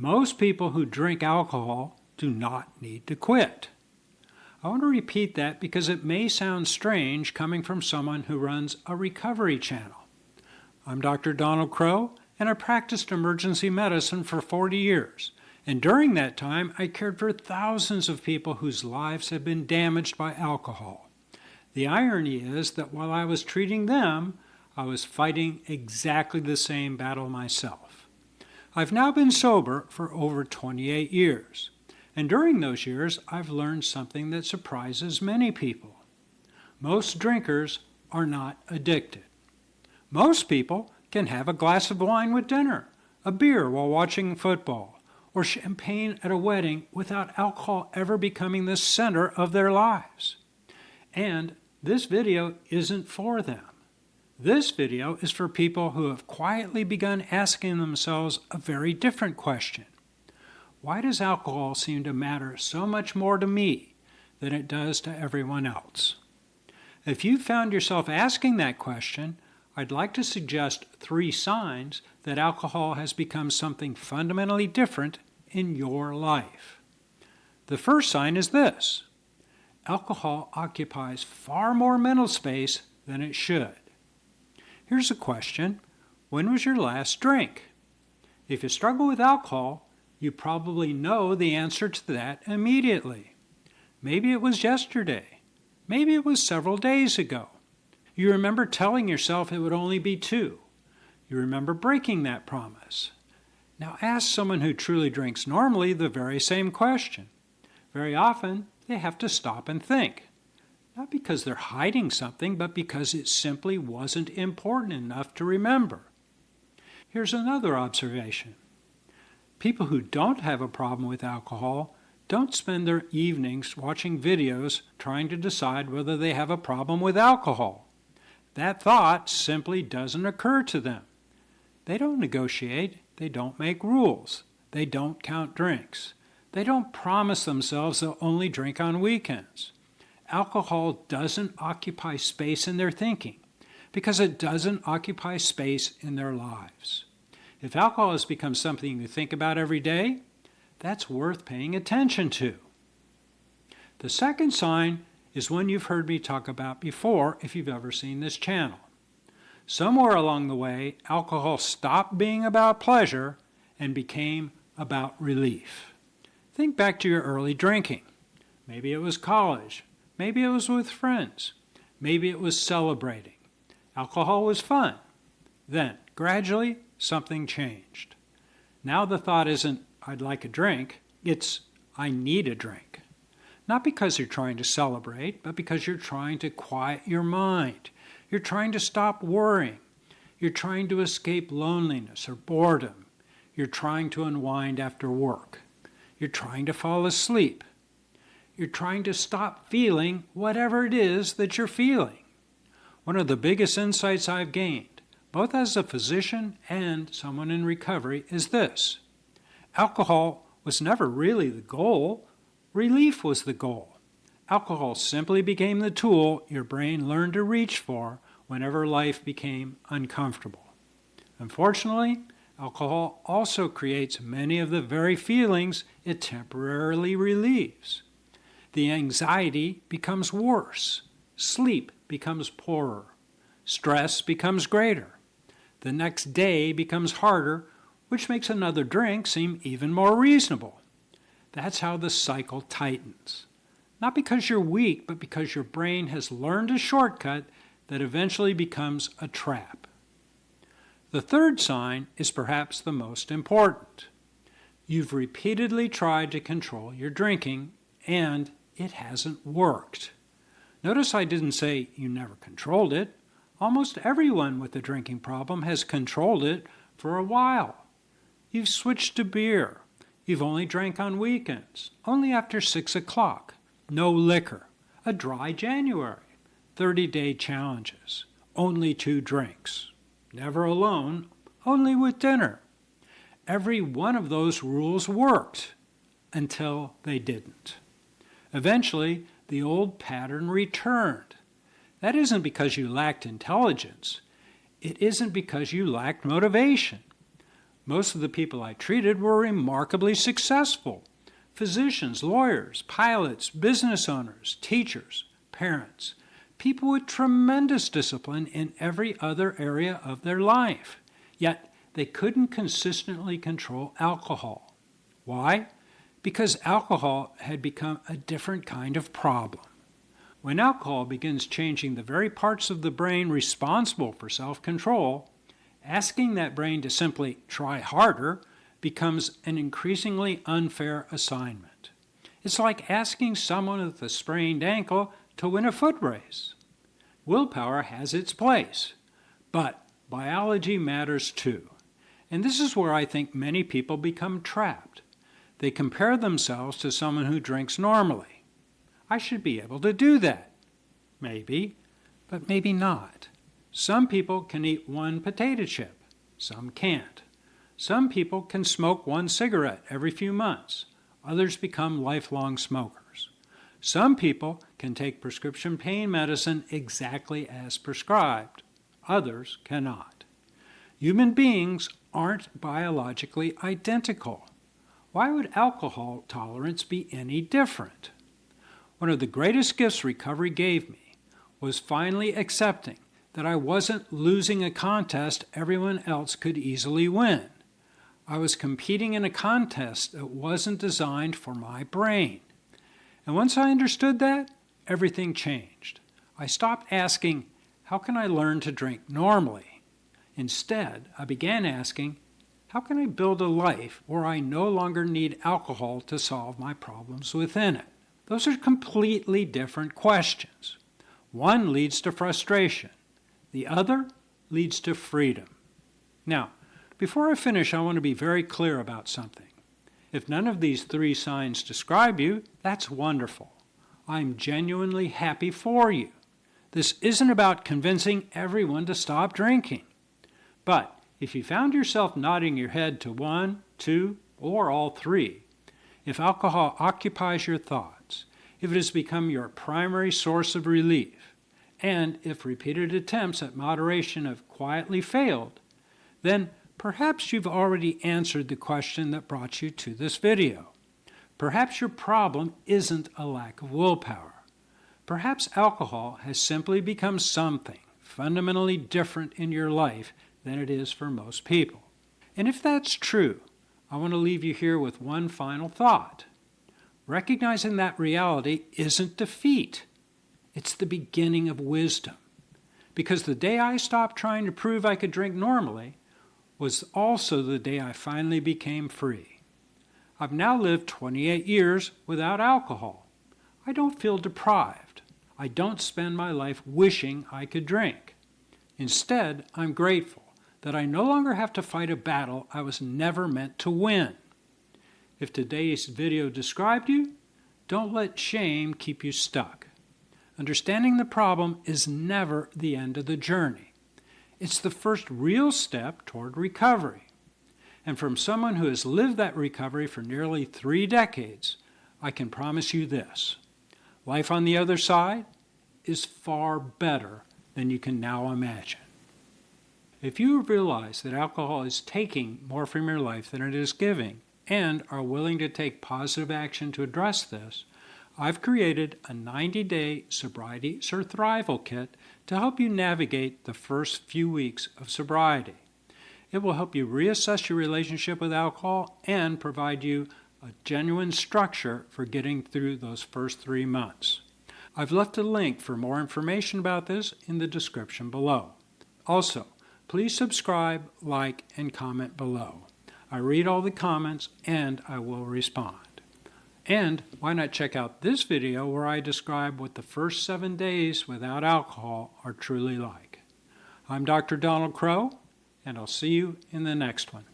Most people who drink alcohol do not need to quit. I want to repeat that because it may sound strange coming from someone who runs a recovery channel. I'm Dr. Donald Crow, and I practiced emergency medicine for 40 years. And during that time, I cared for thousands of people whose lives had been damaged by alcohol. The irony is that while I was treating them, I was fighting exactly the same battle myself. I've now been sober for over 28 years. And during those years, I've learned something that surprises many people. Most drinkers are not addicted. Most people can have a glass of wine with dinner, a beer while watching football, or champagne at a wedding without alcohol ever becoming the center of their lives. And this video isn't for them. This video is for people who have quietly begun asking themselves a very different question. Why does alcohol seem to matter so much more to me than it does to everyone else? If you found yourself asking that question, I'd like to suggest 3 signs that alcohol has become something fundamentally different in your life. The first sign is this: alcohol occupies far more mental space than it should. Here's a question: when was your last drink? If you struggle with alcohol, you probably know the answer to that immediately. Maybe it was yesterday. Maybe it was several days ago. You remember telling yourself it would only be 2. You remember breaking that promise. Now ask someone who truly drinks normally the very same question. Very often, they have to stop and think. Not because they're hiding something, but because it simply wasn't important enough to remember. Here's another observation. People who don't have a problem with alcohol don't spend their evenings watching videos trying to decide whether they have a problem with alcohol. That thought simply doesn't occur to them. They don't negotiate. They don't make rules. They don't count drinks. They don't promise themselves they'll only drink on weekends. Alcohol doesn't occupy space in their thinking because it doesn't occupy space in their lives. If alcohol has become something you think about every day, that's worth paying attention to. The second sign is one you've heard me talk about before if you've ever seen this channel. Somewhere along the way, alcohol stopped being about pleasure and became about relief. Think back to your early drinking. Maybe it was college. Maybe it was with friends. Maybe it was celebrating. Alcohol was fun. Then, gradually, something changed. Now the thought isn't, I'd like a drink. It's, I need a drink. Not because you're trying to celebrate, but because you're trying to quiet your mind. You're trying to stop worrying. You're trying to escape loneliness or boredom. You're trying to unwind after work. You're trying to fall asleep. You're trying to stop feeling whatever it is that you're feeling. One of the biggest insights I've gained, both as a physician and someone in recovery, is this: alcohol was never really the goal. Relief was the goal. Alcohol simply became the tool your brain learned to reach for whenever life became uncomfortable. Unfortunately, alcohol also creates many of the very feelings it temporarily relieves. The anxiety becomes worse. Sleep becomes poorer. Stress becomes greater. The next day becomes harder, which makes another drink seem even more reasonable. That's how the cycle tightens. Not because you're weak, but because your brain has learned a shortcut that eventually becomes a trap. The third sign is perhaps the most important. You've repeatedly tried to control your drinking, and it hasn't worked. Notice I didn't say you never controlled it. Almost everyone with a drinking problem has controlled it for a while. You've switched to beer. You've only drank on weekends, only after 6 o'clock. No liquor. A dry January. 30-day challenges. Only 2 drinks. Never alone, only with dinner. Every one of those rules worked until they didn't. Eventually, the old pattern returned. That isn't because you lacked intelligence. It isn't because you lacked motivation. Most of the people I treated were remarkably successful. Physicians, lawyers, pilots, business owners, teachers, parents, people with tremendous discipline in every other area of their life. Yet they couldn't consistently control alcohol. Why? Because alcohol had become a different kind of problem. When alcohol begins changing the very parts of the brain responsible for self-control, asking that brain to simply try harder becomes an increasingly unfair assignment. It's like asking someone with a sprained ankle to win a foot race. Willpower has its place, but biology matters too. And this is where I think many people become trapped. They compare themselves to someone who drinks normally. I should be able to do that. Maybe, but maybe not. Some people can eat one potato chip. Some can't. Some people can smoke one cigarette every few months. Others become lifelong smokers. Some people can take prescription pain medicine exactly as prescribed. Others cannot. Human beings aren't biologically identical. Why would alcohol tolerance be any different? One of the greatest gifts recovery gave me was finally accepting that I wasn't losing a contest everyone else could easily win. I was competing in a contest that wasn't designed for my brain. And once I understood that, everything changed. I stopped asking, how can I learn to drink normally? Instead, I began asking, how can I build a life where I no longer need alcohol to solve my problems within it? Those are completely different questions. One leads to frustration. The other leads to freedom. Now, before I finish, I want to be very clear about something. If none of these three signs describe you, that's wonderful. I'm genuinely happy for you. This isn't about convincing everyone to stop drinking. But if you found yourself nodding your head to one, two, or all three, if alcohol occupies your thoughts, if it has become your primary source of relief, and if repeated attempts at moderation have quietly failed, then perhaps you've already answered the question that brought you to this video. Perhaps your problem isn't a lack of willpower. Perhaps alcohol has simply become something fundamentally different in your life than it is for most people. And if that's true, I want to leave you here with one final thought. Recognizing that reality isn't defeat. It's the beginning of wisdom. Because the day I stopped trying to prove I could drink normally was also the day I finally became free. I've now lived 28 years without alcohol. I don't feel deprived. I don't spend my life wishing I could drink. Instead, I'm grateful that I no longer have to fight a battle I was never meant to win. If today's video described you, don't let shame keep you stuck. Understanding the problem is never the end of the journey. It's the first real step toward recovery. And from someone who has lived that recovery for nearly 3 decades, I can promise you this. Life on the other side is far better than you can now imagine. If you realize that alcohol is taking more from your life than it is giving, and are willing to take positive action to address this, I've created a 90-day sobriety survival kit to help you navigate the first few weeks of sobriety. It will help you reassess your relationship with alcohol and provide you a genuine structure for getting through those first 3 months. I've left a link for more information about this in the description below. Also, please subscribe, like, and comment below. I read all the comments and I will respond. And why not check out this video where I describe what the first 7 days without alcohol are truly like. I'm Dr. Donald Crow, and I'll see you in the next one.